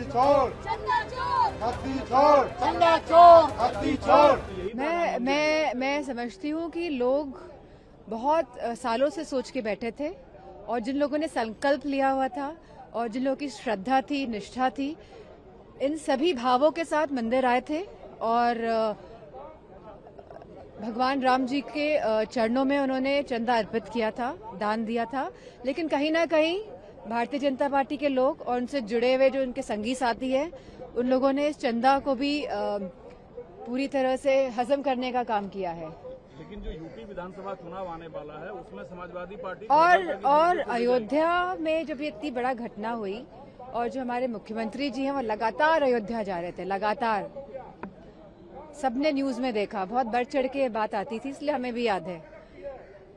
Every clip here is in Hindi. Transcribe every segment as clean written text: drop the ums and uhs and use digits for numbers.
छोड़, हत्ती छोड़, चंदा छोड़, हत्ती छोड़। मैं समझती हूँ कि लोग बहुत सालों से सोच के बैठे थे और जिन लोगों ने संकल्प लिया हुआ था और जिन लोगों की श्रद्धा थी, निष्ठा थी, इन सभी भावों के साथ मंदिर आए थे और भगवान राम जी के चरणों में उन्होंने चंदा अर्पित किया था, दान दिया था। लेकिन कहीं ना कहीं भारतीय जनता पार्टी के लोग और उनसे जुड़े हुए जो उनके संगी साथी हैं, उन लोगों ने इस चंदा को भी पूरी तरह से हजम करने का काम किया है। लेकिन जो यूपी विधानसभा चुनाव आने वाला है उसमें समाजवादी पार्टी और अयोध्या में जब ये इतनी बड़ा घटना हुई और जो हमारे मुख्यमंत्री जी हैं वो लगातार अयोध्या जा रहे थे, लगातार सबने न्यूज में देखा, बहुत बढ़ चढ़ के बात आती थी, इसलिए हमें भी याद है।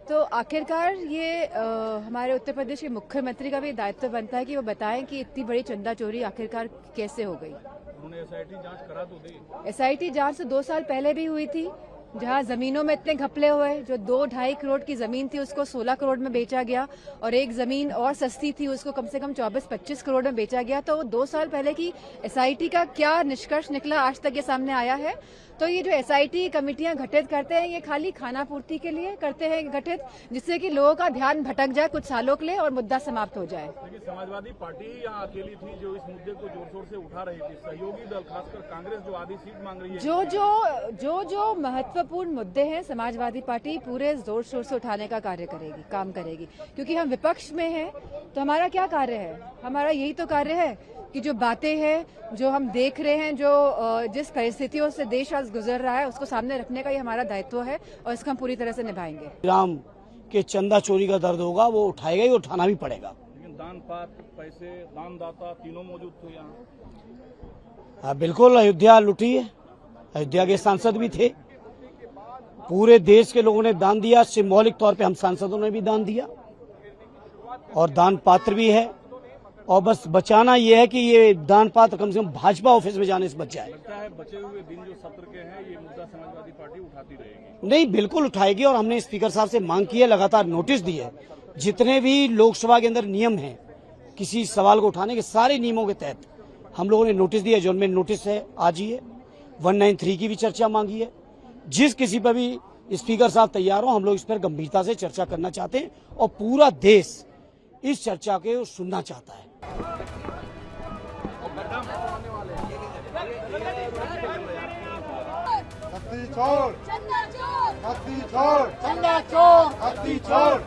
तो आखिरकार ये हमारे उत्तर प्रदेश के मुख्यमंत्री का भी दायित्व बनता है कि वो बताएं कि इतनी बड़ी चंदा चोरी आखिरकार कैसे हो गई। उन्होंने एसआईटी जांच करा तो दी। एसआईटी जांच तो 2 साल पहले भी हुई थी, जहां जमीनों में इतने घपले हुए, जो 2-2.5 करोड़ की जमीन थी उसको 16 करोड़ में बेचा गया और एक जमीन और सस्ती थी उसको कम से कम 24-25 करोड़ में बेचा गया। तो 2 साल पहले की एसआईटी का क्या निष्कर्ष निकला आज तक ये सामने आया है। तो ये जो एसआईटी कमेटियां गठित करते हैं ये खाली खाना पूर्ति के लिए करते हैं गठित, जिससे कि लोगों का ध्यान भटक जाए कुछ सालों के लिए और मुद्दा समाप्त हो जाए। लेकिन समाजवादी पार्टी ही यहाँ अकेली थी जो इस मुद्दे को जोर शोर से उठा रही थी। सहयोगी दल खासकर कांग्रेस जो आधी सीट मांग रही है, जो महत्वपूर्ण मुद्दे हैं समाजवादी पार्टी पूरे जोर शोर से उठाने का कार्य करेगी, काम करेगी। क्योंकि हम विपक्ष में हैं तो हमारा क्या कार्य है? हमारा यही तो कार्य है कि जो बातें हैं, जो हम देख रहे हैं, जो जिस परिस्थितियों से देश आज गुजर रहा है उसको सामने रखने का ये हमारा दायित्व है और इसको हम पूरी तरह से निभाएंगे। राम के चंदा चोरी का दर्द होगा, वो उठाएगा ही, उठाना भी पड़ेगा। लेकिन दान पात्र, पैसे, दानदाता तीनों मौजूद थे यहाँ। हाँ बिल्कुल, अयोध्या लुटी है, अयोध्या के सांसद भी थे, पूरे देश के लोगों ने दान दिया, सिंबॉलिक तौर पे हम सांसदों ने भी दान दिया और दान पात्र भी है। और बस बचाना ये है कि ये दान पात्र कम से कम भाजपा ऑफिस में जाने से बच जाए। लगता है बचे हुए दिन जो सत्र के हैं ये मुद्दा समाजवादी पार्टी उठाती रहेगी। नहीं, बिल्कुल उठाएगी और हमने स्पीकर साहब से मांग की है, लगातार नोटिस दी है। जितने भी लोकसभा के अंदर नियम हैं किसी सवाल को उठाने के, सारे नियमों के तहत हम लोगों ने नोटिस दिया। जो उनमें नोटिस है आज ही है, 193 की भी चर्चा मांगी है। जिस किसी पर भी स्पीकर साहब तैयार हो, हम लोग इस पर गंभीरता से चर्चा करना चाहते हैं और पूरा देश इस चर्चा के सुनना चाहता है। हत्ती छोड़, हत्ती छोड़, चंदा छोड़, हत्ती छोड़।